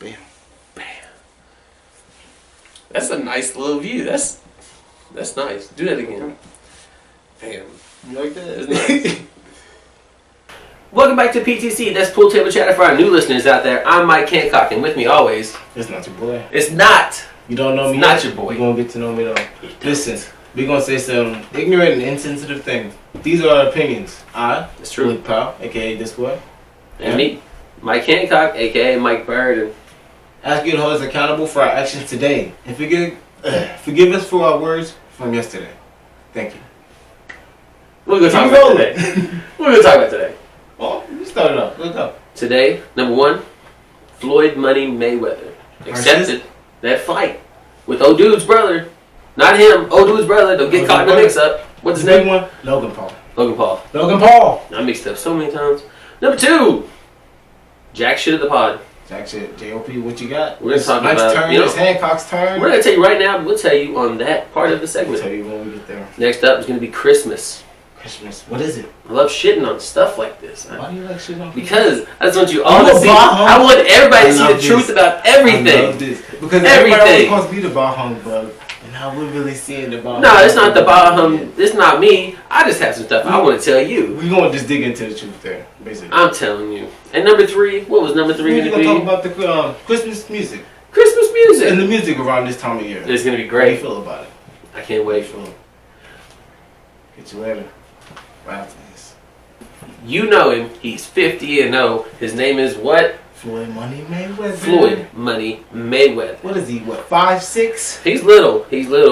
Bam. Bam. That's a nice little view. That's nice. Do that again. Bam. You like that? That's nice. Welcome back to P.T.C. That's Pool Table Chatter for our new listeners out there. I'm Mike Hancock, and with me always... It's not your boy. It's not. You don't know me It's not yet? your boy. You're going to get to know me though. Listen, we're going to say some ignorant and insensitive things. These are our opinions. That's true. With Pal, a.k.a. this boy. And me, Mike Hancock, a.k.a. Mike Bird. And ask you to hold us accountable for our actions today. And forgive us for our words from yesterday. Thank you. what are we going to talk about today? What are we going to talk about today? Well, you start it off. Let's go. Today, number one, Floyd Money Mayweather accepted that fight with old dude's brother. Not him, old dude's brother. Don't get caught in the mix-up. What's his name? One? Logan Paul. Logan Paul. Logan Paul. I mixed up so many times. Number two, Jack shit at the pod. Jack shit. J.O.P., what you got? We're going to talk Mike's about... turn. It's Hancock's turn. We're going to tell you right now, but we'll tell you on that part of the I'll segment. tell you when we get there. Next up is going to be Christmas. Christmas. What is it? I love shitting on stuff like this. Why do you like shit on Because I just want you all I'm to a see. bah I want everybody to see love the truth this. about I love everything. this. Because Everything. everybody wants to be the bah humbug, and now we're really seeing the bah humbug. No, it's not the Baham. It's not me. I just have some stuff I want to tell you. We're going to just dig into the truth there, basically. I'm telling you. And number three, what was number three We're going going to to talk be? about the Christmas music. Christmas music. And the music around this time of year. It's going to be How do you great. feel about it? I can't wait. Get you later. Right after this. You know him. He's 50 and 0. His name is what? Floyd Money Mayweather. Floyd Money Mayweather. What is he, what, 5'6"? He's little,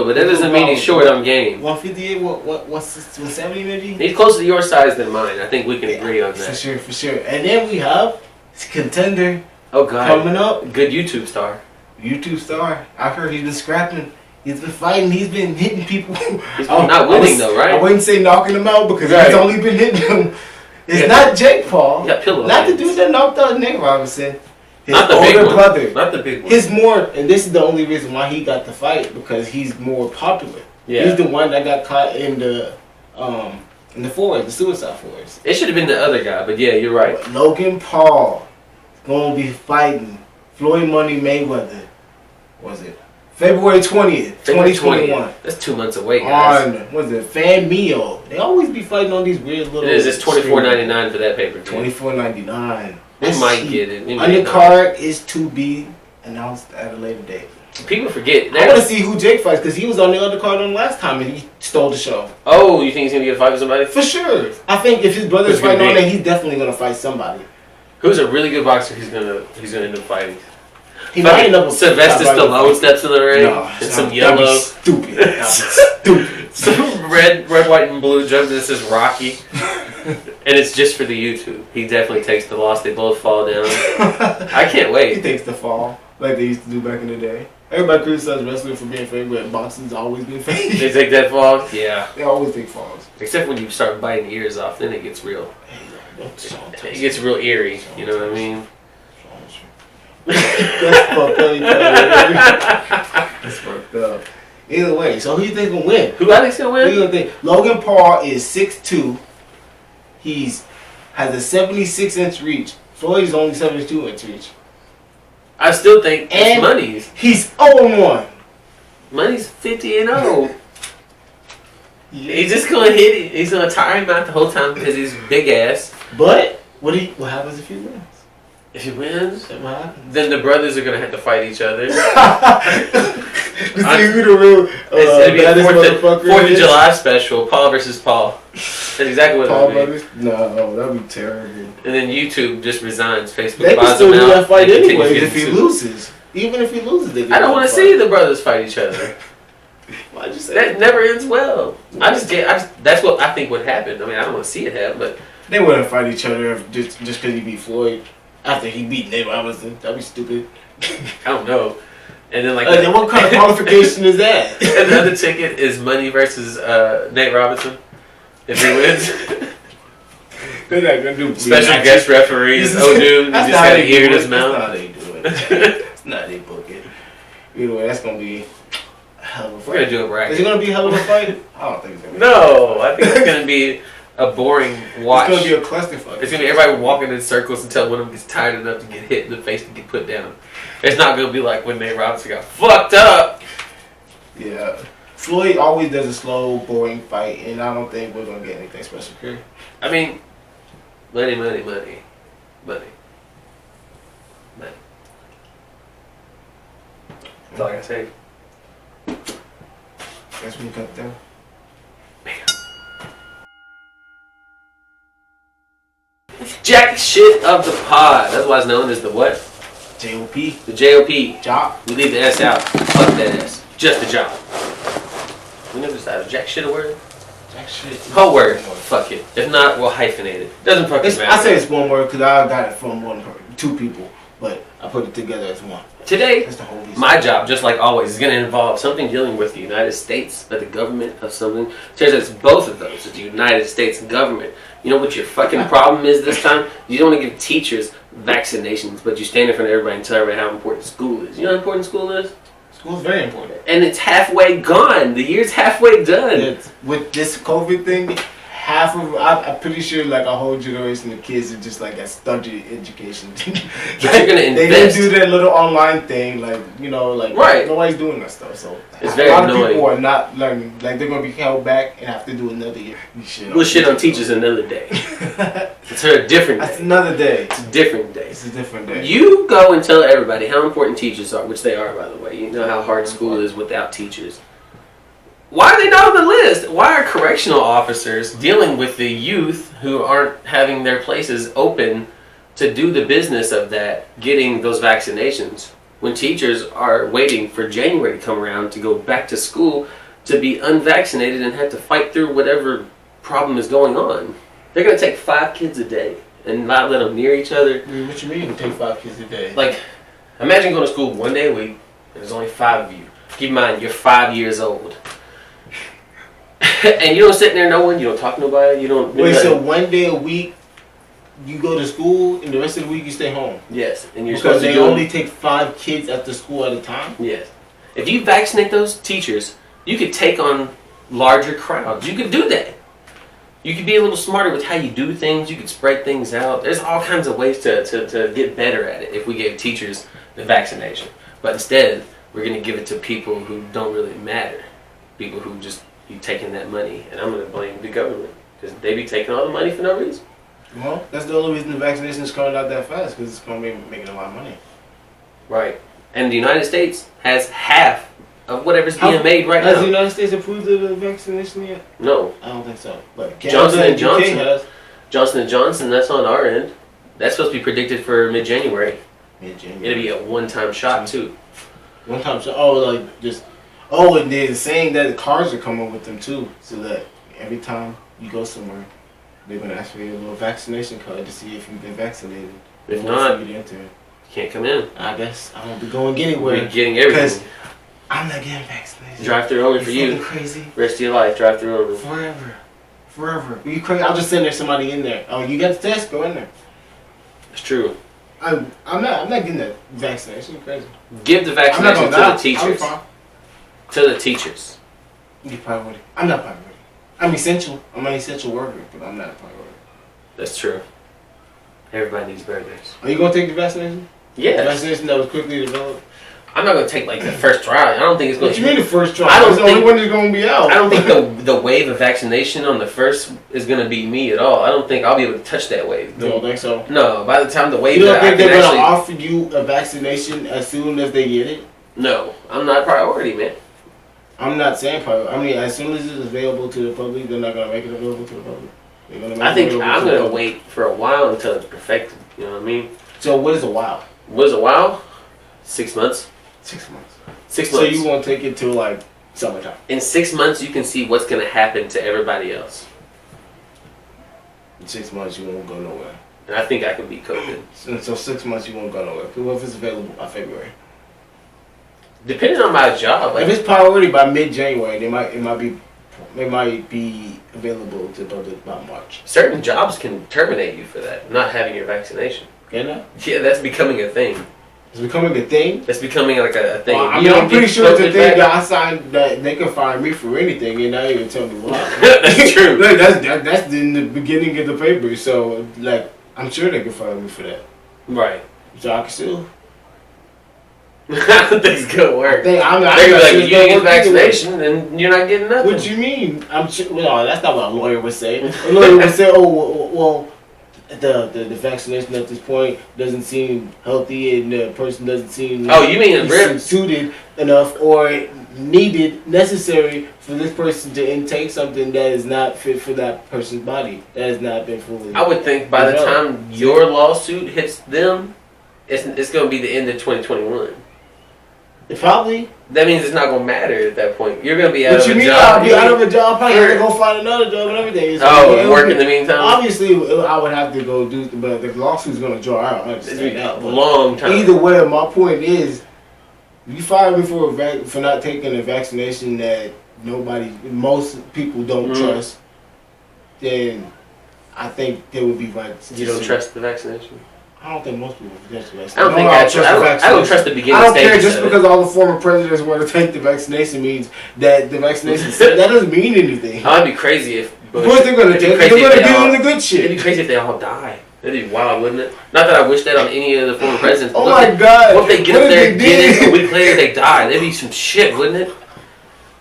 but that doesn't mean he's short on game. 158, what, 170 maybe? He's closer to your size than mine. I think we can agree on For that. sure. And then we have contender Oh God, coming up. good YouTube star. YouTube star. I heard he's been scrapping. He's been fighting. He's been hitting people. He's not winning though, right? I wouldn't say knocking them out because Right. he's only been hitting them. It's Yeah. not Jake Paul. Yeah, pillow Not the hands. dude that knocked out Nick Robinson. His Not the big older one. brother. Not the big one. His more, and this is the only reason why he got the fight, because he's more popular. Yeah. He's the one that got caught in the forest, the suicide forest. It should have been the other guy, but yeah, you're right. But Logan Paul is gonna be fighting Floyd Money Mayweather. Was it February 20th, 2021? That's 2 months away, guys. On was it Fan Mio? They always be fighting on these weird little. It is. It's $24.99 for that paper. $24.99. We might get it. We may Undercard is to be announced at a later date. not. People forget. I want to see who Jake fights because he was on the undercard on last time and he stole the show. Oh, you think he's gonna get a fight with somebody? For sure. I think if his brother's Who's gonna fighting on be? it, he's definitely gonna fight somebody. Who's a really good boxer? He's gonna end up fighting. He might end up Sylvester Stallone steps in the ring. No, and some that'd be yellow, stupid. That'd be stupid. some red, white, and blue jump that says Rocky, and it's just for the YouTube. He definitely takes the loss. They both fall down. I can't He wait. takes the fall like they used to do back in the day. Everybody criticizes wrestling for being fake, but boxing's always been fake. They take that fall. Yeah. They always take falls. Except when you start biting ears off, then it gets real. Don't touch It gets real eerie. You know what I mean? That's fucked up. That's fucked up. Either way, so who you think will win? Who I think's gonna Who you win? gonna think? Logan Paul is 6'2". Has a 76-inch reach. Floyd is only 72-inch reach. I still think it's And- Money's. He's 0-1. Money's 50 and 0. He's just gonna hit it. He's gonna tire him out the whole time because he's big ass. But what happens if he wins? If he wins, What happens? then the brothers are gonna have to fight each other. To see who the real It's gonna be a baddest 4th motherfucker of is. July special, Paul versus Paul. That's exactly what Paul it'll be. brothers? No, that'd be terrible. And then YouTube just resigns. Facebook They can buys still them do out. that fight They continue anyway if he to- loses. Even if he loses, they can I don't do want that to see fight. the brothers fight each other. Why'd you say That never ends well. That's what I think would happen. I mean, I don't want to see it happen, but They wouldn't fight each other just because he beat Floyd. After he beat Nate Robinson. That'd be stupid. I don't know. And then Then what kind of qualification is that? and the other ticket is Money versus Nate Robinson. If he wins, They're not gonna do special guest referees. Oh, dude, you just got an ear in his mouth. That's not how they do it. That's not how they book it. Either way, that's gonna be a hell of a fight. We're gonna do a Is bracket. it gonna be a hell of a fight? I don't think it's gonna be. No, I think it's gonna be a boring watch. It's gonna be a clusterfuck. It's gonna be everybody walking in circles until one of them gets tired enough to get hit in the face to get put down. It's not gonna be like when Nate Robinson got fucked up. Yeah. Floyd always does a slow, boring fight, and I don't think we're gonna get anything special here. I mean, money. That's all I gotta say. Guess we can cut down. Jack shit of the pod. That's why it's known as the what? J.O.P. The J.O.P. Job. We leave the S out. Fuck that S. Just the job. We never decided. Jack shit a word? Jack shit. Whole word. Fuck it. If not, we'll hyphenate it. Doesn't fucking matter. I say it's one word because I got it from two people, but I put it together as one. Today, That's the whole reason. my job, just like always, is going to involve something dealing with the United States, or the government of something. Says it's both of those. It's the United States government. You know what your fucking problem is this time? You don't want to give teachers vaccinations, but you stand in front of everybody and tell everybody how important school is. You know how important school is? School's very important. And it's halfway gone. The year's halfway done. With this COVID thing, I'm pretty sure like a whole generation of kids are just like got stunted education. But you're gonna invest. They didn't do that little online thing, like right. Nobody's doing that stuff. So it's very a lot annoying. of people are not learning. Like they're gonna be held back and have to do another year. We'll shit on teachers another day. It's a different day. That's another day. It's a different day. It's a different day. You go and tell everybody how important teachers are, which they are, by the way. You know how hard school is without teachers. Why are they not on the list? Why are correctional officers dealing with the youth who aren't having their places open to do the business of that, getting those vaccinations, when teachers are waiting for January to come around to go back to school to be unvaccinated and have to fight through whatever problem is going on? They're going to take 5 kids a day and not let them near each other. What you mean take 5 kids a day? Like, imagine going to school one day a week and there's only 5 of you. Keep in mind, you're 5 years old. And you don't sit there no one, you don't talk to nobody, you don't... Wait, so one day a week you go to school and the rest of the week you stay home? Yes, and you're because supposed to they only take 5 kids after school at a time? Yes. If you vaccinate those teachers, you could take on larger crowds. You could do that. You could be a little smarter with how you do things. You could spread things out. There's all kinds of ways to get better at it if we gave teachers the vaccination. But instead, we're going to give it to people who don't really matter. People who just be taking that money. And I'm going to blame the government because they be taking all the money for no reason. Well, that's the only reason the vaccination is coming out that fast, because it's going to be making a lot of money. Right. And the United States has half of whatever's being made right now. Has the United States approved of the vaccination yet? No. I don't think so. But Johnson & Johnson. has. Johnson & Johnson, that's on our end. That's supposed to be predicted for mid-January. Mid-January. It'll be a one-time shot, too. One-time shot? Oh, like just... Oh, and they're saying that the cars are coming with them, too. So that every time you go somewhere, they're going to ask for your little vaccination card to see if you've been vaccinated. If not, you to enter. Can't come in. I guess I won't be going anywhere. We're getting everything. I'm not getting vaccinated. Drive through only for you. Crazy. Rest of your life, drive through only. Forever. You crazy? I'll just send there somebody in there. Oh, you got the test? Go in there. It's true. I'm not getting that vaccination. You crazy? Give the vaccination to the teachers. To the teachers. You're priority. I'm not priority. I'm essential. I'm an essential worker, but I'm not a priority. That's true. Everybody needs burgers. Are you gonna take the vaccination? Yes. The vaccination that was quickly developed. I'm not gonna take like the first trial. I don't think it's gonna. What you mean the first trial? I don't think the only one that's gonna be out. I don't think the wave of vaccination on the first is gonna be me at all. I don't think I'll be able to touch that wave. You don't think so? No. By the time the wave, you don't think they're gonna offer you a vaccination as soon as they get it? No, I'm not a priority, man. I'm not saying priority. I mean, as soon as it's available to the public, they're not gonna make it available to the public. I think I'm gonna wait for a while until it's perfected. You know what I mean? So what is a while? What is a while? 6 months. 6 months. 6 months. So you won't take it till like summertime. In 6 months, you can see what's gonna happen to everybody else. In 6 months, you won't go nowhere. And I think I can beat COVID. So 6 months, you won't go nowhere. What if it's available by February? Depending on my job, like, if it's priority by mid-January, it might be available to the public by March. certain jobs can terminate you for that, not having your vaccination. Can I? Yeah, that's becoming a thing. It's becoming a thing. It's becoming like a thing. I mean, I'm pretty sure it's a thing that I signed that they can fire me for anything and not even tell me why. That's true. Like, that's in the beginning of the paper. So like, I'm sure they can fire me for that. Right. So I can still. I don't think it's gonna work. They're gonna be like, you didn't get vaccination, then you're not getting nothing. What you mean? Well, that's not what a lawyer would say. A lawyer would say, "Oh, well, the vaccination at this point doesn't seem healthy, and the person doesn't seem you mean suited enough or needed, necessary for this person to intake something that is not fit for that person's body, that has not been fully." I would think by the time your lawsuit hits them, it's going to be the end of 2021. Probably. That means it's not going to matter at that point. You're going to be out of a job. I'll be out of a job. Probably have to go find another job and everything. So work in the meantime? Obviously, I would have to go do, but the lawsuit's going to draw out. I understand that. A long time. Either way, my point is, you fired me for not taking a vaccination that most people don't trust, then I think there would be right. You don't trust the vaccination? I don't think most people trust the vaccination. I don't trust the beginning I don't stages. care just because all the former presidents want to take the vaccination means that the vaccination that doesn't mean anything. I'd be crazy if. Of course they're gonna take it. They're gonna get on the good shit. It'd be crazy if they all die. That'd be wild, wouldn't it? Not that I wish that on any of the former presidents. Oh my God! What if they get up there and get it, a week later they die? That'd be some shit, wouldn't it?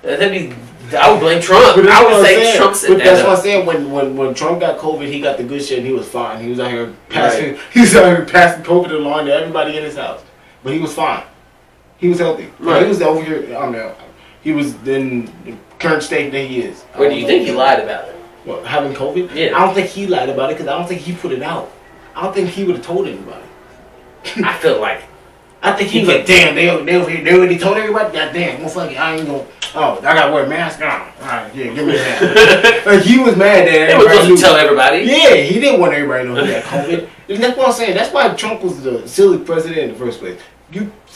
That'd be. I would blame Trump. I would say Trump said that. But that's what I'm saying. When Trump got COVID, he got the good shit and he was fine. He was out here passing. He was out here passing COVID along to everybody in his house, but he was fine. He was healthy. Right. He was over here. I mean, he was in the current state that he is. What do you think he lied about it? What, having COVID? Yeah. I don't think he lied about it because I don't think he put it out. I don't think he would have told anybody. I feel like. I think he was like, damn, they already told everybody. God damn, well, fuck it, I ain't gonna. Oh, I gotta wear a mask. All right, yeah, give me that. Like he was mad that he was supposed to tell everybody. Yeah, he didn't want everybody to know he had COVID. And that's what I'm saying. That's why Trump was the silly president in the first place.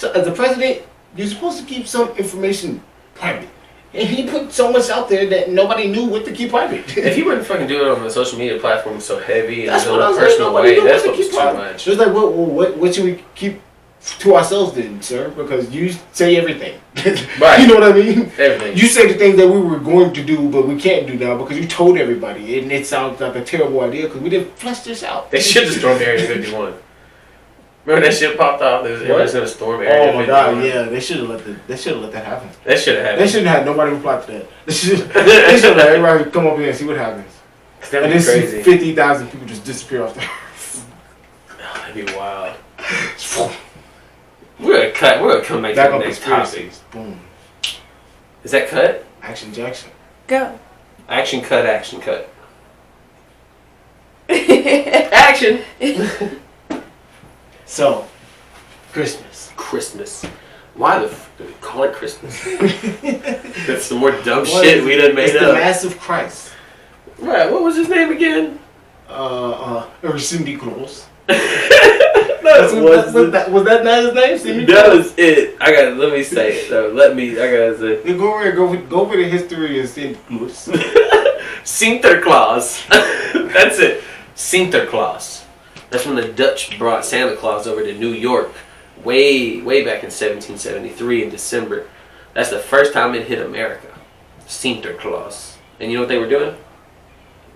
As a president, you're supposed to keep some information private. And he put so much out there that nobody knew what to keep private. If he wouldn't fucking do it on the social media platform so heavy and that's in a personal way, that's what was too much. It's like, what should we keep to ourselves then, sir? Because you say everything. Right. You know what I mean? Everything. You say the things that we were going to do, but we can't do now because you told everybody. And it sounds like a terrible idea because we didn't flesh this out. They should have stormed Area 51. Remember that shit popped off? Everybody was going to storm Area 51. Oh my God, yeah. They should have let that happen. That should have happened. They shouldn't have nobody reply to that. They should have let everybody come up here and see what happens. That'd and be then crazy. 50,000 people just disappear off the earth. Oh, that'd be wild. We're gonna come back to the next topic. Boom. Is that cut? Action Jackson. Go. Action cut. Action. So, Christmas. Why the f do we call it Christmas? That's some more dumb shit we done made it's up. the Massive Christ. Right, what was his name again? Cindy Claus. Was that not his name? Cindy that Claus? was it. Let me say it though. I gotta say. You go over the history of Cindy Claus. Sinterklaas. That's it. Sinterklaas. That's when the Dutch brought Santa Claus over to New York, way back in 1773 in December. That's the first time it hit America. Sinterklaas. And you know what they were doing?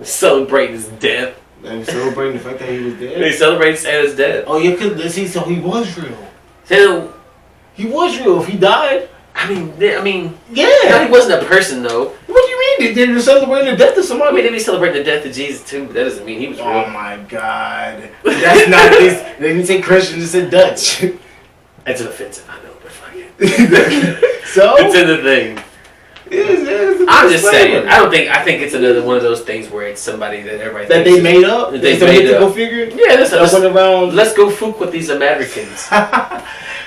Celebrating his death. And celebrating the fact that he was dead. They celebrated Santa's death. Oh, yeah, so he was real. Santa, he was real. If he died, I mean, yeah. No, he wasn't a person though. What do you mean? They were celebrating the death of somebody. I mean, they be celebrating the death of Jesus too, but that doesn't mean he was real. Oh my God, that's not this. They didn't say Christian, they said Dutch. That's offensive, I know, but fuck it. So it's in the thing. I'm just saying. I think it's another one of those things where it's somebody that everybody that thinks they made up. They made up. Go figure. Yeah, Let's go fook with these Americans.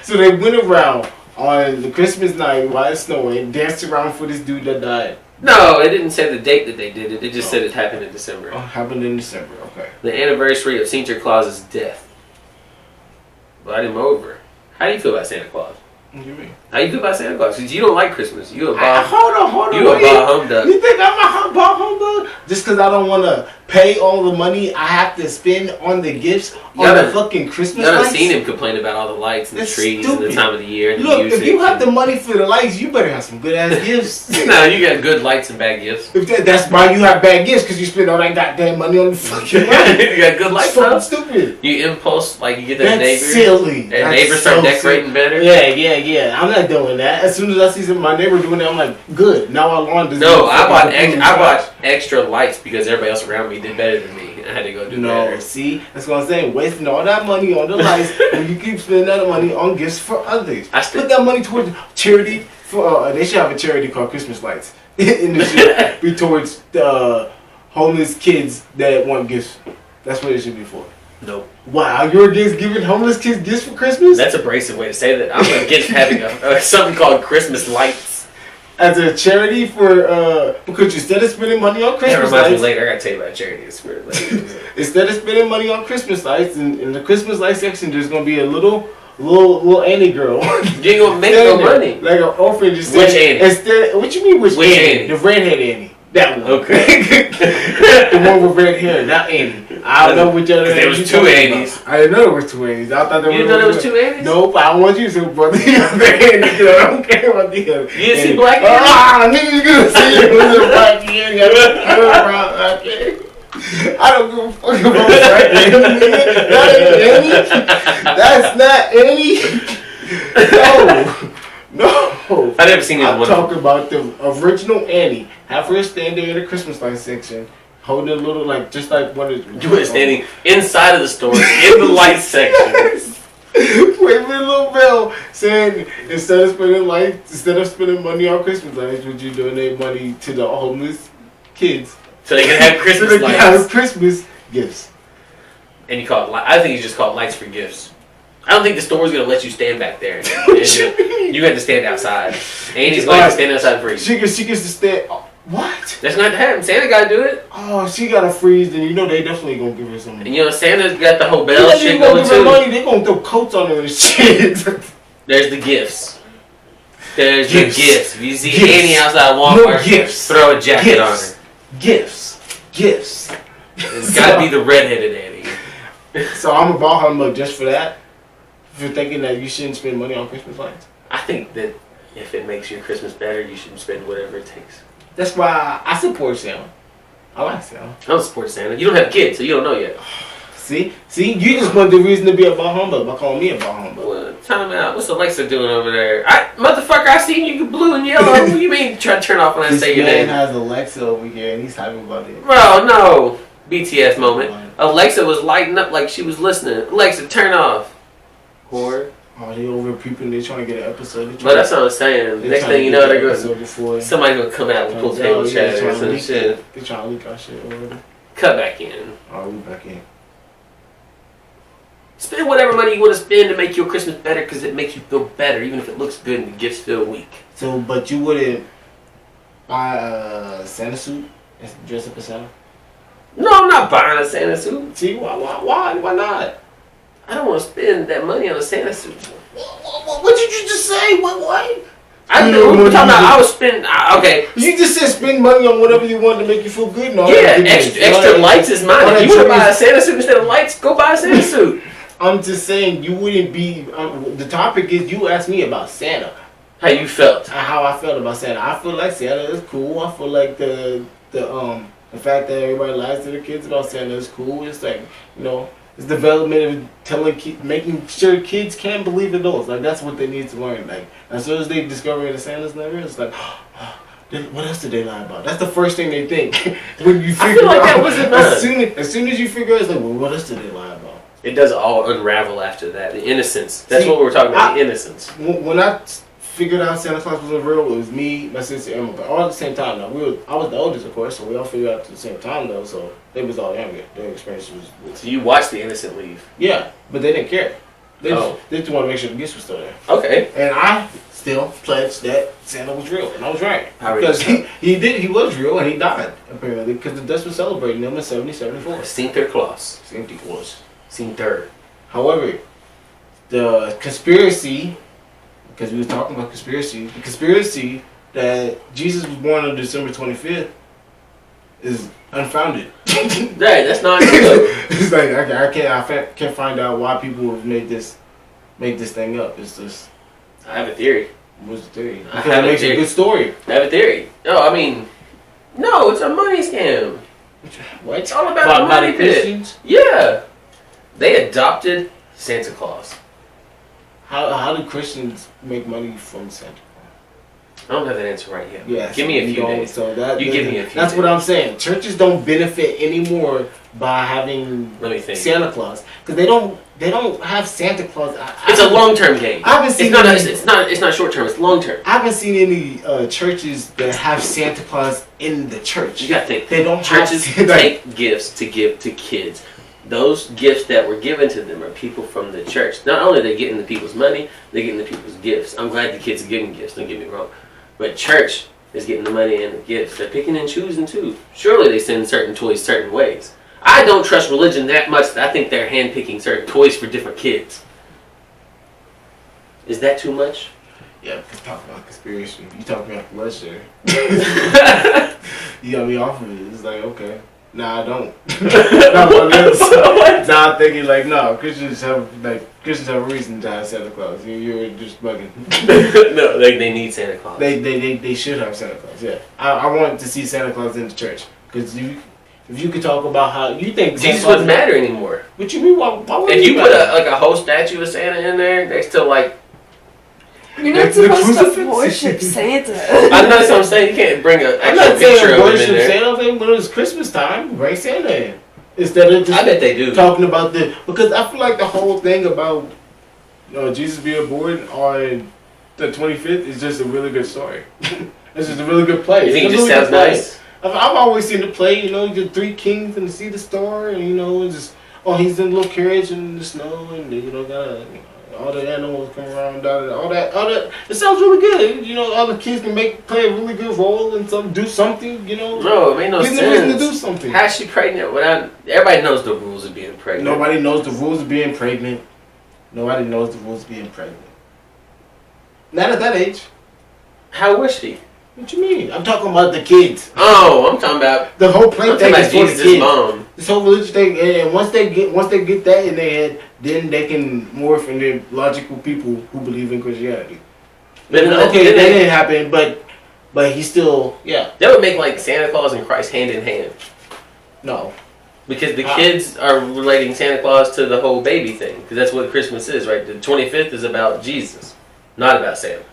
So they went around on the Christmas night while it's snowing, danced around for this dude that died. No, it didn't say the date that they did it. It just said it happened in December. Oh, happened in December. Okay. The anniversary of Sinterklaas's death. But I'm over. How do you feel about Santa Claus? What do you mean? How you feel about Santa Claus? Because you don't like Christmas. You a Hold on. You a bah humbug. You think I'm a bah humbug? Just because I don't want to pay all the money I have to spend on the gifts on the fucking Christmas lights? I've seen him complain about all the lights and the trees stupid. and the time of the year and Look, the music. if you have the money for the lights, you better have some good ass gifts. No, you got good lights and bad gifts. That's why you have bad gifts, because you spend all that goddamn money on the fucking lights. You got good lights, It's fucking stupid. You impulse, like you get that That's neighbor. silly. And That's neighbors start so decorating better. Yeah. I'm not doing that. As soon as I see my neighbor doing that, I'm like, good. Now our lawn doesn't. No, I bought extra lights because everybody else around me did better than me. I had to go do better. No, see, that's what I'm saying. Wasting all that money on the lights when you keep spending that money on gifts for others. Put that money towards charity. For they should have a charity called Christmas Lights in the should be towards the homeless kids that want gifts. That's what it should be for. Nope. Wow, you're against giving homeless kids gifts for Christmas? That's a abrasive way to say that. I'm against having something called Christmas lights. As a charity for, because instead of spending money on Christmas that reminds lights. me later, I gotta tell you about charity. It's weird. Instead of spending money on Christmas lights, in the Christmas light section, there's gonna be a little Annie girl. You ain't gonna make no money. Like an orphan just Which Annie? Instead, what you mean which Annie? The redhead Annie. That one. Okay. The one with red hair, not Annie. I don't know which other. There was two Annies. I didn't know there was two Annies. I thought there You didn't know there was two Annies? Nope, I don't want you to, but the other Annie, I don't care about the other. You didn't see Black Annie? I knew you were gonna see it was a Black Annie. I don't give a fuck about Black Annie. That ain't Annie. That's not Annie. No. I never seen it. I'm talking about the original Annie. Have her stand there in the Christmas light section, holding a little, like, just like one of You were standing inside of the store in the light section. Waving a little bell saying, instead of spending money on Christmas lights, would you donate money to the homeless kids so they can have Christmas so they lights? can have Christmas gifts. And you call it. I think you just call it lights for gifts. I don't think the store's gonna let you stand back there. You got to stand outside. Annie's going to stand outside for you. She gets to stand. What? That's not to happen. Santa got to do it. Oh, she got to freeze, then you know they definitely gonna give her some. And you know Santa's got the whole bell They shit gonna going give her too. money. They gonna throw coats on her and shit. There's the gifts. There's Gifts. the gifts. If you see Gifts. Annie outside More Walmart, gifts. throw a jacket Gifts. on her. Gifts. It's got to be the redheaded Annie. So I'm a ball humbug just for that. For thinking that you shouldn't spend money on Christmas lights. I think that if it makes your Christmas better, you should spend whatever it takes. That's why I support Santa. I like Santa. I don't support Santa. You don't have kids, so you don't know yet. See, you just want the reason to be a ball humbug by calling me a ball humbug. Well, time out. What's Alexa doing over there? Motherfucker, I seen you blue and yellow. What do you mean try to turn off when I say your name? This man has Alexa over here and he's talking about it. Bro, no. BTS moment. Alexa was lighting up like she was listening. Alexa, turn off. Whore. Oh, they over peeping. They trying to get an episode. But that's what I'm saying. Next thing you know, they're going. Somebody's gonna come out with pool table chatter or some shit. They trying to leak our shit already. Cut back in. Oh, we back in. Spend whatever money you want to spend to make your Christmas better because it makes you feel better, even if it looks good and the gifts feel weak. So, but you wouldn't buy a Santa suit and dress up as Santa? No, I'm not buying a Santa suit. See, why not? I don't want to spend that money on a Santa suit. What did you just say? What? I know. We're talking about I was spending. Okay. You just said spend money on whatever you want to make you feel good. No, yeah, extra lights is mine. If you want to buy a Santa suit instead of lights, go buy a Santa suit. I'm just saying you wouldn't be. The topic is you asked me about Santa. How you felt? How I felt about Santa. I feel like Santa is cool. I feel like the fact that everybody lies to the kids about Santa is cool. It's like, you know, it's development of making sure kids can believe adults. Like that's what they need to learn. Like as soon as they discover that Santa's never, it's like, what else did they lie about? That's the first thing they think when you figure I feel like out. that wasn't none. As soon as you figure out, it's like, well, what else did they lie about? It does all unravel after that. The innocence. That's what we're talking about. The innocence. When I figured out Santa Claus wasn't real, it was me, my sister, and my brother. All at the same time. Now I was the oldest, of course, so we all figured out at the same time though. So they was all younger. Their experience was. So you watched the innocent leave. Yeah, but they didn't care. They just want to make sure the gifts were still there. Okay. And I still pledged that Santa was real, and I was right because he was real, and he died apparently because the Dutch was celebrating him in 74. Sinterklaas. Sinterklaas. Sinter. However, the conspiracy, because we were talking about conspiracy, the conspiracy that Jesus was born on December 25th is unfounded. Right, that's not true. It's like I can't find out why people have make this thing up. It's just I have a theory. what's the theory? I Because have it a makes theory. a good story. I have a theory. No, I mean, no, it's a money scam. What? It's all about the money pit. Christians? Yeah. They adopted Santa Claus. How do Christians make money from Santa Claus? I don't have that answer right yet. Yeah, Give me a few days. So You give me a few That's what days. I'm saying. Churches don't benefit anymore by having Let me think. Santa Claus because they don't have Santa Claus. It's a long-term game. I haven't seen It's not short-term. It's long-term. I haven't seen any churches that have Santa Claus in the church. You gotta think. They don't Churches have take gifts to give to kids. Those gifts that were given to them are people from the church. Not only are they getting the people's money, they're getting the people's gifts. I'm glad the kids are getting gifts, don't get me wrong. But church is getting the money and the gifts. They're picking and choosing too. Surely they send certain toys certain ways. I don't trust religion that much that I think they're handpicking certain toys for different kids. Is that too much? Yeah, because talk about conspiracy. You talking about pleasure. You got me off of it. It's like, okay. Nah, I don't. Now I'm thinking like, no, Christians have a reason to have Santa Claus. You're just bugging. No, they need Santa Claus. They should have Santa Claus. Yeah, I want to see Santa Claus in the church because if you could talk about how you think Jesus wouldn't matter anymore. What you mean? Why would If he you put matter? a whole statue of Santa in there next to like, You're not The supposed to crucifix? worship Santa. I know what I'm saying. You can't bring an I'm actual not picture saying of him in worship there. Santa. I'm saying when it's Christmas time, bring Santa in instead of just I bet they do. talking about because I feel like the whole thing about Jesus being born on the 25th is just a really good story. It's just a really good play. You think it It's a just really sounds good play. nice? I've always seen the play, the three kings and see the star, and and just he's in a little carriage in the snow, and got all the animals come around, all that. It sounds really good, all the kids can play a really good role and do something, No, it made no Give them a reason to do sense. something. How's she pregnant without? Everybody knows the rules of being pregnant. Nobody knows the rules of being pregnant. Nobody knows the rules of being pregnant. Not at that age. How was she? What you mean? I'm talking about the kids. Oh, I'm talking about. The whole play I'm thing talking is about for the Jesus' kids. mom. This whole religious thing, and once they get that in their head, then they can morph into logical people who believe in Christianity. But Okay, then that didn't happen, but he still, yeah, that would make like Santa Claus and Christ hand in hand no. because the kids are relating Santa Claus to the whole baby thing because that's what Christmas is, right? The 25th is about Jesus, not about Santa.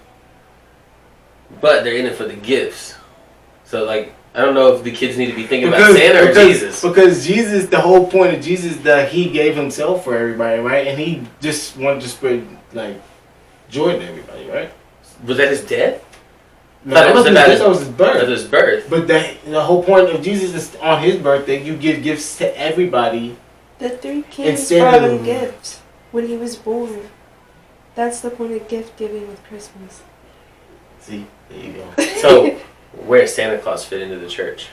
But they're in it for the gifts. So like, I don't know if the kids need to be thinking about Santa or Jesus. Because Jesus, the whole point of Jesus, that he gave himself for everybody, right? And he just wanted to spread like joy to everybody, right? Was that his death? No, Thought it was about that was his birth. Of his birth. But the whole point of Jesus is on his birthday, you give gifts to everybody. The three kings Instead brought of- him gifts when he was born. That's the point of gift giving with Christmas. See, there you go. So, where's Santa Claus fit into the church?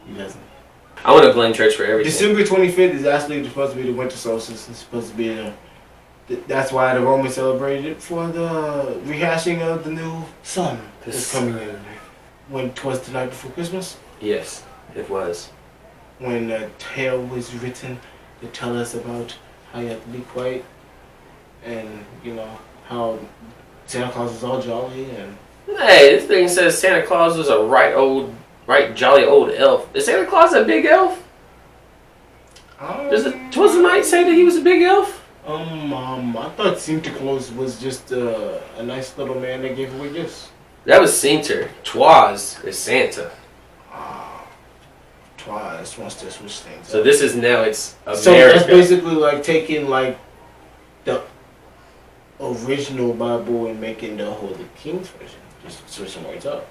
He doesn't. I want to blame church for everything. December 25th is actually supposed to be the winter solstice. It's supposed to be that's why the Romans celebrated it for the rehashing of the new sun that's coming in. When it was the night before Christmas, Yes, it was. when a tale was written to tell us about how you have to be quiet and how Santa Claus is all jolly and Hey, this thing says Santa Claus was a right jolly old elf. Is Santa Claus a big elf? Does the Twizamite say that he was a big elf? I thought Santa Claus was just a nice little man that gave away gifts. That was Sainter. Twas is Santa. Twice wants to switch things. So up. this is now it's America. So that's basically like taking like the original Bible and making the Holy King's version. Just switching words up.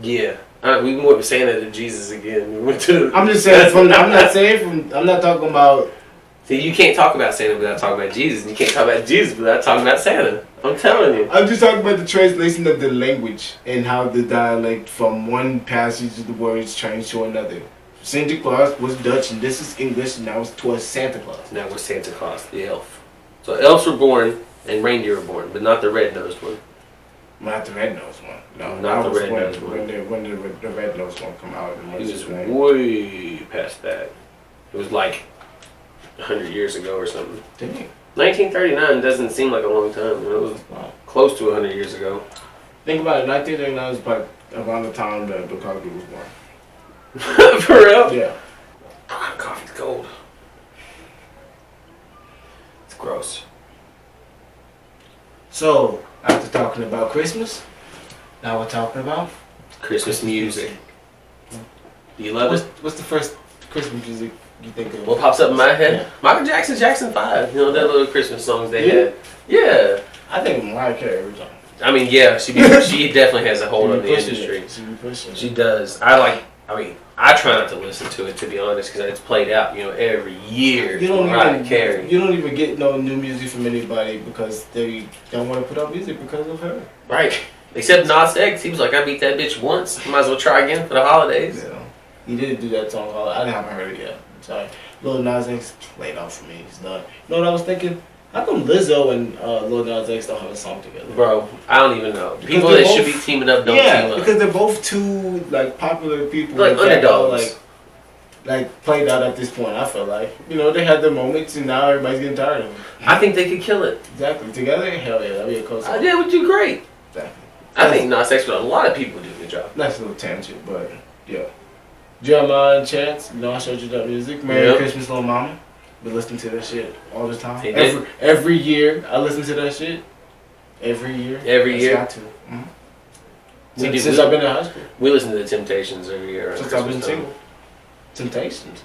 Yeah. We went with Santa to Jesus again. We went to. I'm just saying I'm not talking about. See, you can't talk about Santa without talking about Jesus. And you can't talk about Jesus without talking about Santa. I'm telling you. I'm just talking about the translation of the language and how the dialect from one passage of the words changed to another. Santa Claus was Dutch and this is English and now it's towards Santa Claus. Now we're Santa Claus, the elf. So elves were born and reindeer were born, but not the red-nosed one. Not the Red Nose one. No, Not that the was Red Nose one. When the Red Nose one come out. He was way past that. It was like 100 years ago or something. Dang. 1939 doesn't seem like a long time. It was close to 100 years ago. Think about it. 1939 was like around the time that Bill Cosby was born. For real? Yeah. Oh, coffee's cold. It's gross. So, after talking about Christmas, now we're talking about Christmas music. Do you love it? What's the first Christmas music you think of? What pops up in my head? Yeah. Michael Jackson's Jackson 5. You know, that little Christmas songs they Yeah. had. Yeah. I think Mariah Carey every time. I mean, yeah, she definitely has a hold on the industry. She be pushing She it. does. I try not to listen to it, to be honest, because it's played out, every year. You don't Mariah Carey. You don't even get no new music from anybody because they don't want to put out music because of her. Right. Except Nas X, he was like, I beat that bitch once. Might as well try again for the holidays. Yeah. He did do that song. I haven't heard it yet. I'm sorry. Lil Nas X played out for me. He's not. You know what I was thinking? How come Lizzo and Lil Nas X don't have a song together? Bro, I don't even know. Because People they're that should both- be teaming up don't Yeah, team up. because they're both two like popular people. Like that are, underdogs. like played out at this point. I feel like they had their moments, and now everybody's getting tired of them. I think they could kill it. Exactly. Together, hell yeah, that'd be a close song. Yeah, would do great. Exactly. I think Nas X with a lot of people do a good job. Nice little tangent, but yeah. Jeremiah and Chance, I showed you that music. Merry Christmas, Little Mama. Been listening to that shit all the time. He did. Every year, I listen to that shit. Every year. Every year? Got to. We Since I've been in high school. We listen to the Temptations every year. Since I've been single. Temptations.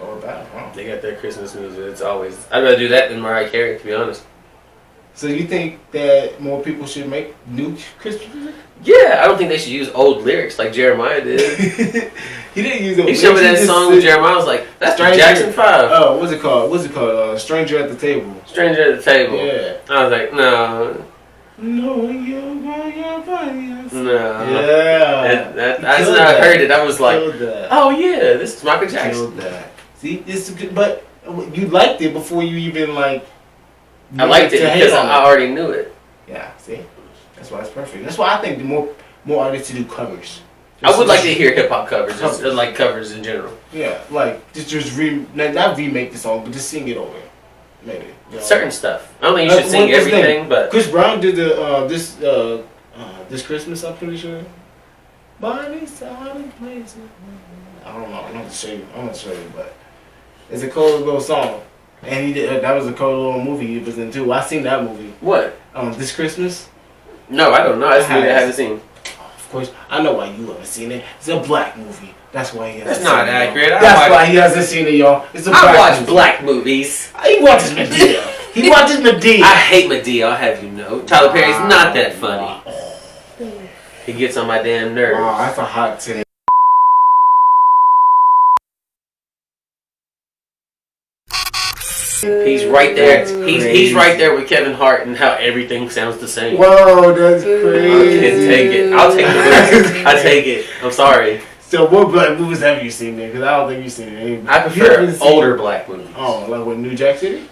All about, huh? They got their Christmas music. It's always. I'd rather do that than Mariah Carey, to be honest. So you think that more people should make new Christmas music? Yeah, I don't think they should use old lyrics like Jeremiah did. He didn't use it. He showed me that song with Jeremiah. I was like, that's the Jackson 5. Oh, what's it called? Stranger at the Table. Stranger at the Table. Yeah. I was like, no. No. No. Yeah. As I heard it, I was like, oh yeah, this is Michael Jackson. Killed that. See, it's good, but you liked it before you even like. I liked it because I already knew it. Yeah, see, that's why it's perfect. That's why I think the more artists to do covers. I would like to hear hip hop covers, just like covers in general. Yeah, like just not remake the song, but just sing it over, maybe. Certain stuff. I don't think you should sing everything, but Chris Brown did the this Christmas. I'm pretty sure. Bonnie Sally plays it. I don't know. I'm not show you. But it's a cool little song. And he did. That was a cool little movie he was in too. I seen that movie. What? This Christmas. No, I don't know. That's a movie I haven't seen. Of course, I know why you haven't seen it. It's a black movie. That's why he hasn't That's not seen accurate. it. That's why he hasn't seen it, y'all. It's a black I watch movie. black movies. He watches Medea. He watches Medea. I hate Medea, I'll have you know. Tyler Perry's not that funny. He gets on my damn nerves. Wow, that's a hot take. He's right there. He's right there with Kevin Hart and how everything sounds the same. Whoa, that's I crazy. can't take it. I'll take the movie. I take it. I'm sorry. So what black movies have you seen then? Because I don't think you've seen it. I prefer older black movies. Oh, like with New Jack City?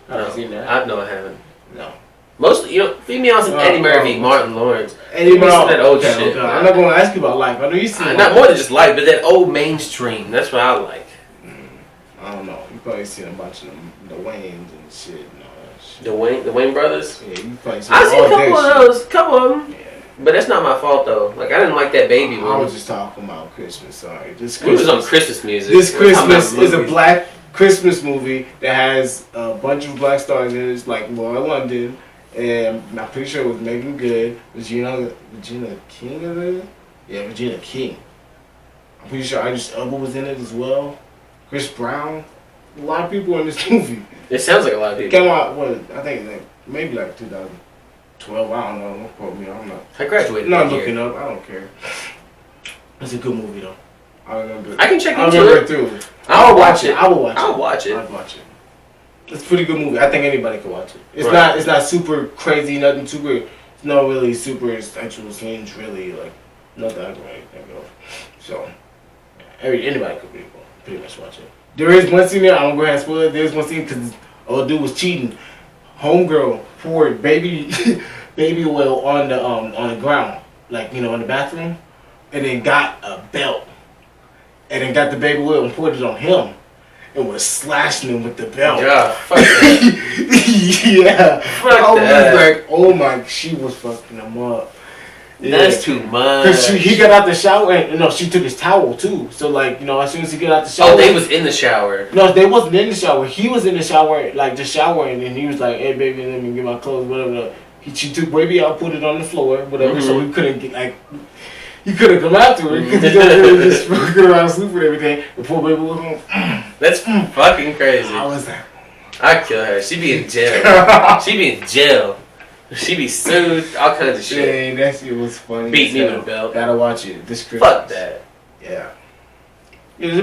I haven't No, seen that. I haven't. No. Mostly, feed me on some Eddie Murphy, Martin Lawrence. Eddie Give me some Murphy. of that old Okay, shit. okay. I'm not going to ask you about life. I know you've seen Not more than just life, but that old mainstream. That's what I like. I don't know. You probably seen a bunch of the Waynes and shit and all that shit. The Wayne brothers. Yeah, you probably seen I seen all a couple that of those, couple of them. shit. Yeah. But that's not my fault though. Like I didn't like that baby I one. was just talking about Christmas. Sorry, this We was on Christmas. Christmas music. This We're talking Christmas about is a movies. black Christmas movie that has a bunch of black stars in it. It's like Laura London, and I'm pretty sure it was Megan Good, Regina King of it. Yeah, Regina King. I'm pretty sure Idris Elba was in it as well. Chris Brown. A lot of people in this movie. It sounds like a lot of people. Came out I think maybe 2012. I don't know. Don't quote me. I don't know. I graduated. I'm not that looking year. up. I don't care. It's a good movie though. I remember. I can check I into remember it. it through. I'll watch it. I will watch it. I'll watch it. I'd watch it. It's a pretty good movie. I think anybody can watch it. It's Right. not super crazy, nothing super. It's not really super essential scenes. Really, like nothing I can really think of. So anybody could pretty much watch it. There is one scene there. I'm gonna go ahead and spoil it. There's one scene because old dude was cheating. Homegirl poured baby baby oil on the ground, like in the bathroom, and then got a belt, and then got the baby oil and poured it on him, and was slashing him with the belt. Yeah, fuck that. Yeah, Fuck I was that. like, oh my, she was fucking him up. Yeah. That's too much. Cause he got out the shower and she took his towel too. So like as soon as he got out the shower. Oh, they was in the shower. No, they wasn't in the shower. He was in the shower, like just showering, and he was like, "Hey baby, let me get my clothes, whatever." She took baby out, put it on the floor, whatever. So he couldn't get he couldn't come after her because he was just fucking around sleeping and everything. The poor baby was on. That's fucking crazy. I was like, I'd kill her. She'd be in jail. She'd be in jail. She'd be sued. All kinds of shit. dang, that shit was funny. Beat me with a belt. Gotta watch it. This Christmas. Fuck that. Yeah. Yeah, there's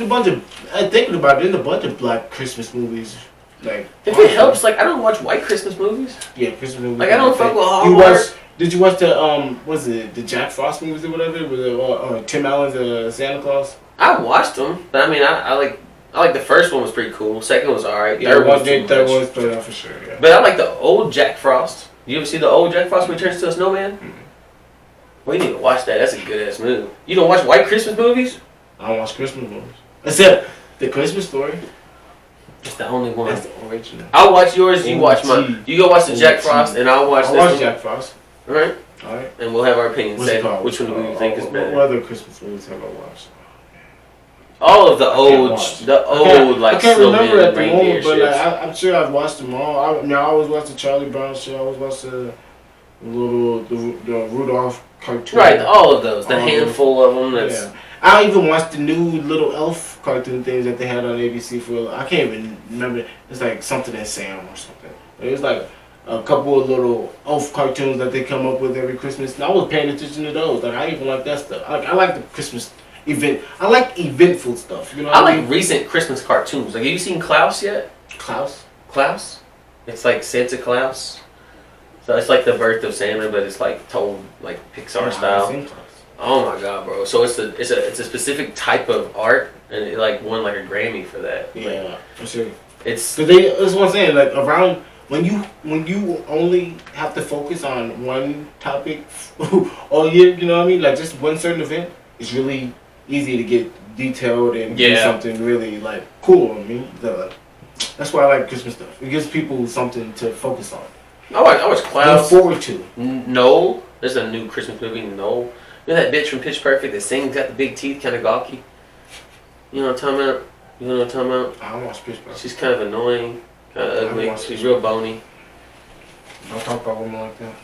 a bunch of. I'm thinking about it. There's a bunch of Black Christmas movies. Like, If it helps, like I don't watch white Christmas movies. yeah, Christmas movies. Like I don't fuck with You Hallmark. did you watch the was it the Jack Frost movies or whatever with Tim Allen's Santa Claus? I watched them, but I mean, I like the first one was pretty cool. Second was alright. Yeah, Third one was too third much. one's played out for sure. Yeah. But I like the old Jack Frost. You ever see the old Jack Frost when he turns to a snowman? Mm-hmm. Well, you need to watch that. That's a good ass move. You don't watch white Christmas movies? I don't watch Christmas movies except the Christmas Story. It's the only one. That's the original. I'll watch yours. You watch mine. You go watch the Jack OG. Frost, and I'll watch I this watch one. Jack Frost. All right, All right. and we'll have our opinions. What's Say it called? which one do you think is better? What other Christmas movies have I watched? All of the can't old, watch. the old like I can't snowman remember at the reindeer moment, but like, shits. I'm sure I've watched them all. I always watched the Charlie Brown show. I always watched the Rudolph cartoon. Right, all of those. The All of handful of them. That's Yeah. I even watched the new little elf cartoon things that they had on ABC for. I can't even remember. It's like something that Sam or something. It was like a couple of little elf cartoons that they come up with every Christmas, and I was paying attention to those. Like I even like that stuff. I like the Christmas event. I like eventful stuff. You know. I What like recent Christmas cartoons. Like, have you seen Klaus yet? Klaus. Klaus? It's like Santa Claus. So it's like the birth of Santa, but it's like told like Pixar Nah, style. I've seen Klaus. Oh my god, bro! So it's a specific type of art, and it like won like a Grammy for that. Like, Yeah, for sure. it's Cause that's what I'm saying. Like around when you only have to focus on one topic all year, you know what I mean? Like just one certain event, it's really easy to get detailed and do Yeah. something really like cool. I mean, that's why I like Christmas stuff. It gives people something to focus on. I watch Look Klaus. forward to. No, there's a new Christmas movie. No, you know that bitch from Pitch Perfect that sings, got the big teeth, kind of gawky. You know what I'm talking about? You know what I'm talking about? I don't watch Pitch Perfect. She's kind of annoying, kind of I ugly. watch She's it. real bony. Don't talk about women like that.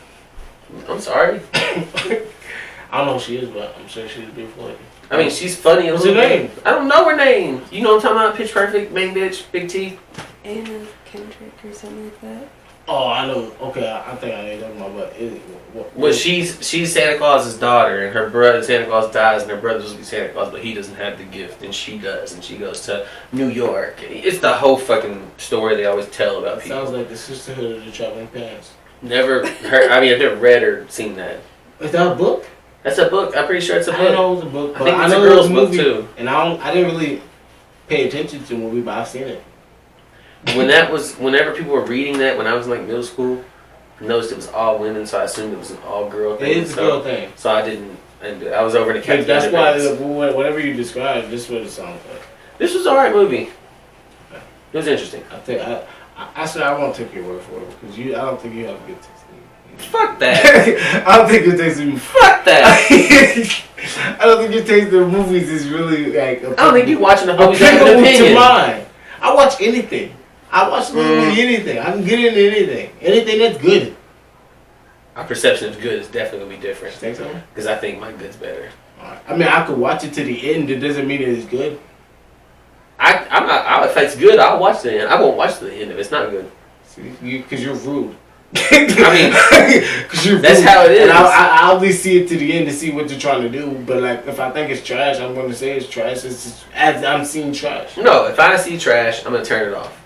I'm sorry. I don't know who she is, but I'm sure she's a beautiful lady. I mean, she's funny. What's her name? I don't know her name. You know what I'm talking about? Pitch Perfect, main bitch, big teeth. Anna Kendrick or something like that. Oh, I know. Okay, I think I know what you're talking about, but Well, she's Santa Claus's daughter, and her brother Santa Claus dies, and her brother's supposed to be Santa Claus, but he doesn't have the gift, and she does, and she goes to New York. It's the whole fucking story they always tell about people. Sounds like the Sisterhood of the Traveling Pants. Never heard. I mean, I've never read or seen that. Is that a book? That's a book. I'm pretty sure it's a I didn't book. know it was a book. I But think it's know a it was girl's book movie, too. And I didn't really pay attention to the movie, but I've seen it. Whenever people were reading that when I was in like middle school, I noticed it was all women, so I assumed it was an all girl thing. It is a girl thing. So I didn't. And I was over in the Like, cafeteria. that's why whatever you describe, this is what it sounds like. This was an alright movie. It was interesting. I think I won't take your word for it because I don't think you have a good taste. Fuck that. I don't think your taste in Fuck that. I don't think your taste in movies is really like. I don't think you watching the movies have an applicable to opinion. mine. I watch anything. I watch literally anything. I can get into anything. Anything that's good. Our perception of good is definitely gonna be different. You think so? Because I think my good's better. I mean, I could watch it to the end. It doesn't mean it's good. I'm not. If it's good, I'll watch the end. I won't watch the end if it's not good. See, because you're rude. I because you're that's rude. how it is. And I always see it to the end to see what you're trying to do. But like, if I think it's trash, I'm going to say it's trash. It's just, as I'm seeing trash. No, if I see trash, I'm gonna turn it off,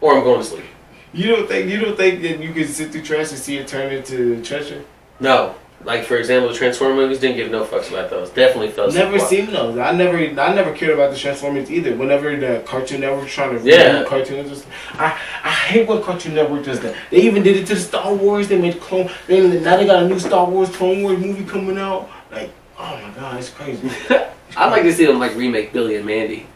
or I'm going to sleep. You don't think that you can sit through trash and see it turn into treasure? No, Like, for example, the Transformers movies, didn't give no fucks about those. Definitely felt Never seen those. I never cared about the Transformers either. Whenever the Cartoon Network trying to reboot cartoons, I hate when Cartoon Network does that. They even did it to the Star Wars. They made clone. Now they got a new Star Wars Clone Wars movie coming out. Like, oh my god, it's crazy. I'd like to see them like remake Billy and Mandy.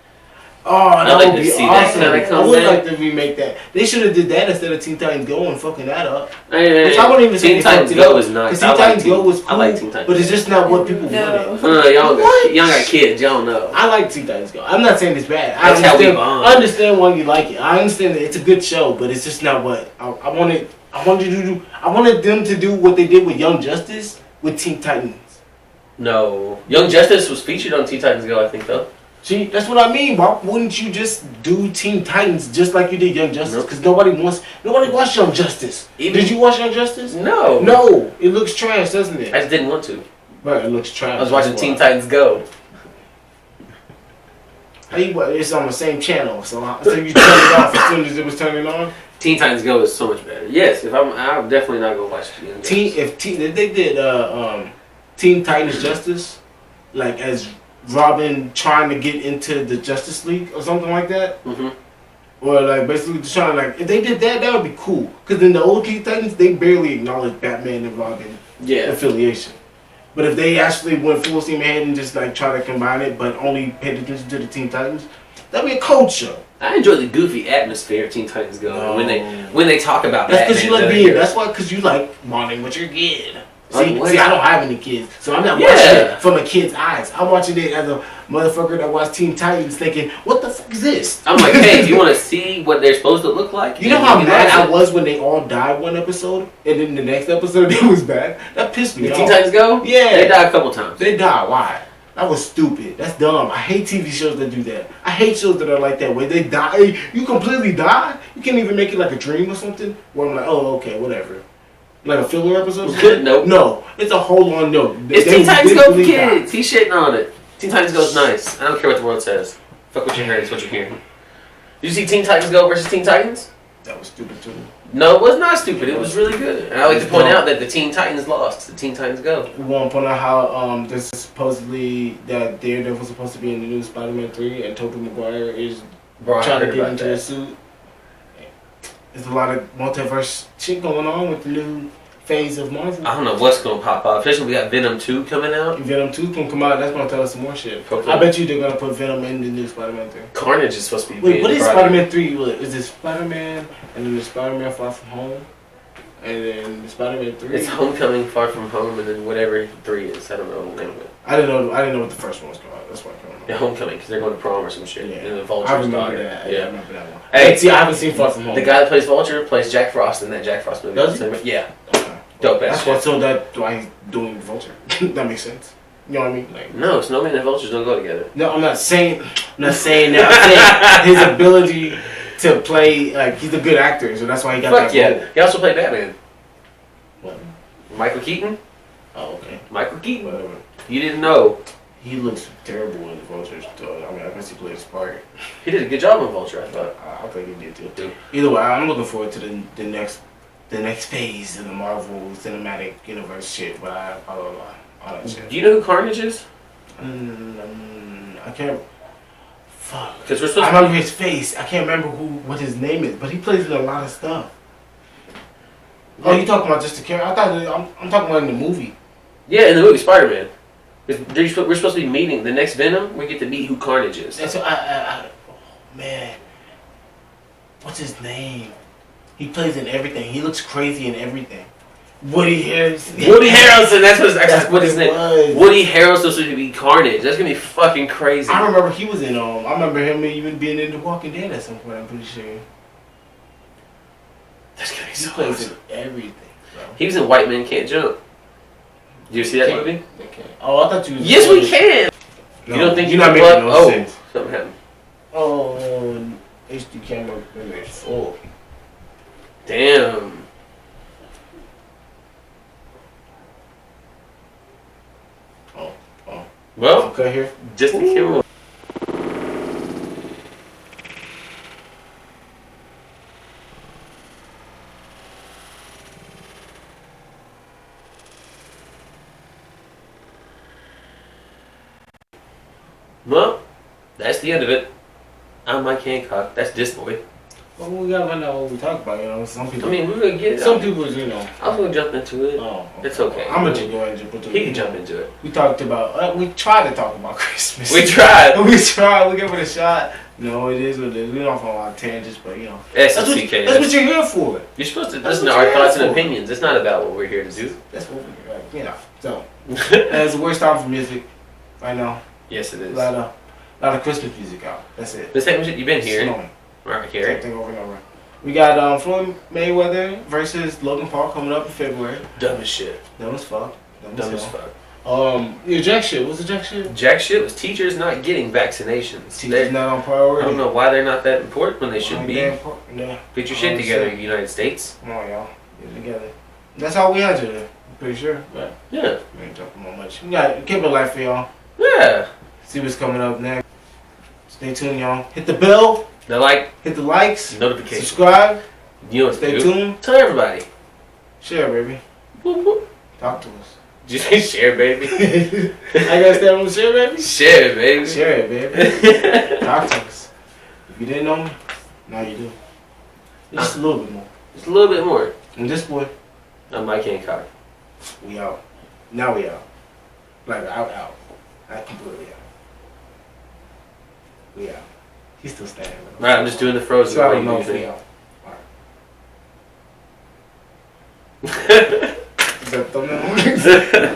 Oh, that I'd like would to be see that awesome. kinda come I would back. like to remake that. They should have did that instead of Teen Titans Go and fucking that up. Hey, Which I wouldn't even say Teen they Titans fucked it Go up, is nice. 'cause Teen Titans Go was cool, I like Teen Titans but it's Go. just not what people No. wanted. Y'all got kids. Y'all know. I like Teen Titans Go. I'm not saying it's bad. That's how we bond. I understand why you like it. I understand that it's a good show, but it's just not what I wanted. I wanted them to do what they did with Young Justice with Teen Titans. No. Young Justice was featured on Teen Titans Go, I think, though. See, that's what I mean. Why wouldn't you just do Teen Titans just like you did Young Justice? Nope. Because nobody watched Young Justice. Did you watch Young Justice? No. No, it looks trash, doesn't it? I just didn't want to. Right, it looks trash. I was watching Teen Titans Go. It's on the same channel, so you turned it off as soon as it was turning on. Teen Titans Go is so much better. Yes, I'm definitely not gonna watch Young Justice. If they did Teen Titans Justice, like as Robin trying to get into the Justice League or something like that, or like basically just trying to like if they did that, that would be cool. Because in the old Teen Titans, they barely acknowledged Batman and Robin affiliation. But if they actually went full steam ahead and just like try to combine it, but only paid attention to the Teen Titans, that'd be a cold show. I enjoy the goofy atmosphere of Teen Titans Go. No. When they talk about that's because you like Batman, being. That's why because you like bonding with your kid. Like See, what? see, I don't have any kids, so I'm not watching it from a kid's eyes. I'm watching it as a motherfucker that watched Teen Titans, thinking, "What the fuck is this?" I'm like, hey, if you want to see what they're supposed to look like, You know how mad I was when they all died one episode, and then the next episode they was back. That pissed me The off. Teen Titans Go? Yeah, They died a couple times. They died. Why? That was stupid. That's dumb. I hate TV shows that do that. I hate shows that are like that, where they die. You completely die. You can't even make it like a dream or something. Where I'm like, oh, okay, whatever. Like a filler episode? Nope. No, it's a whole on note. It's Teen Titans Go for kids. He's shitting on it. Teen Titans Go is nice. I don't care what the world says. Fuck what you heard. It's what you're hearing. Did you see Teen Titans Go versus Teen Titans? That was stupid too. No, it was not stupid. It was really good. And I like to point out that the Teen Titans lost. The Teen Titans Go. We want to point out how this is supposedly that Daredevil was supposed to be in the new Spider-Man 3, and Tobey Maguire is trying to get into a suit. There's a lot of multiverse shit going on with the new phase of Marvel. I don't know what's gonna pop up. Especially we got Venom 2 coming out. Venom 2 can come out. That's gonna tell us some more shit. Hopefully. I bet you they're gonna put Venom in the new Spider-Man 3. Carnage is supposed to be. Wait, what is Spider-Man 3? Is it Spider-Man and then the Spider-Man Far From Home, and then the Spider-Man 3? It's Homecoming, Far From Home, and then whatever 3 is. I don't know the name of it. I didn't know what the first one was called. That's why I can't remember. Yeah, Homecoming, because they're going to prom or some shit. Yeah, And the Vulture's I remember daughter. that. Yeah. I remember that one. Hey, See, I haven't seen Far From Home. The guy that plays Vulture plays Jack Frost in that Jack Frost movie. Does he? Yeah. Okay. Dope ass That's shit. what. So that's why he's doing Vulture. That makes sense. You know what I mean? Like, No, Snowman and Vultures don't go together. no, I'm not saying that. I'm saying his ability to play, like, he's a good actor, so that's why he got Fuck that yeah. role. He also played Batman. What? Michael Keaton? Oh, okay. Michael Keaton. Whatever. You didn't know. He looks terrible in the Vulture. I mean, I guess he played his part. He did a good job on Vulture, I thought. I think he did too. Dude. Either way, I'm looking forward to the next phase of the Marvel Cinematic Universe shit. But all that shit. Do you know who Carnage is? I can't. Fuck. Because we're I supposed remember his face. I can't remember what his name is, but he plays in a lot of stuff. Oh, you talking about just the character? I thought I'm talking about in the movie. Yeah, in the movie Spider-Man. We're supposed to be meeting the next Venom. We get to meet who Carnage is. That's what oh, man. What's his name? He plays in everything. He looks crazy in everything. Woody Harrelson. Woody Harrelson. That's what his name. Was. Woody Harrelson's supposed to be Carnage. That's gonna be fucking crazy. I remember he was in. I remember him even being in The Walking Dead at some point. I'm pretty sure. That's gonna be He so plays awesome. in everything, bro. He was in White Men Can't Jump. Do you see that movie? Okay. Oh, I thought you. Yes, we can. No, You don't think you're you not can making plug? no Oh, sense. something happened. Oh, HD camera is full. Damn. Oh. Well, Okay, here. just the camera. Well, that's the end of it. I'm Mike Hancock. That's this boy. Well, we gotta find out what we talk about. You know, some people. I mean, we're gonna get it. Some people, you know. I was gonna jump into it. Oh, It's okay. I'm gonna just go ahead and jump into it. He can jump into it. We talked about. We tried to talk about Christmas. We tried. We tried. We gave it a shot. No, it is what it is. We don't off on a lot of tangents, but you know. That's That's what you're here for. You're supposed to That's listen to what our you're thoughts here and for. opinions. It's not about what we're here to do. That's what we're like, you know. So, it's the worst time for music right now. Yes, it A is. lot of Christmas music out. That's it. The same shit you've been hearing. Snowing. Right Same here. thing over and over. We got Floyd Mayweather versus Logan Paul coming up in February. Dumb as shit. Dumb as fuck. Dumb as fuck. Your jack shit. What's the jack shit? Jack shit was teachers not getting vaccinations. Teachers not on I priority. don't know why they're not that important when they should be. Yeah. Get your shit together, United States. Come on, y'all. Get it together. That's all we had today. I'm pretty sure. But Yeah. we ain't talking about much. We got keep it light for y'all. Yeah. See what's coming up next. Stay tuned, y'all. Hit the bell. Hit the likes. Notification. Subscribe. You know what to Stay do. tuned. Tell everybody. Share, baby. Whoop, whoop. Talk to us. Did you say share, baby? I gotta stay on the share, baby. Share, baby. Share it, baby. Talk to us. If you didn't know me, now you do. Just a little bit more. Just a little bit more. And this boy, I'm Mike Hancock. we out. Now we out. Like out. Not completely out. We out. He's still standing. Alright, I'm just doing the frozen. So I while don't you know do if we things. out. Alright. Is that thumbnail?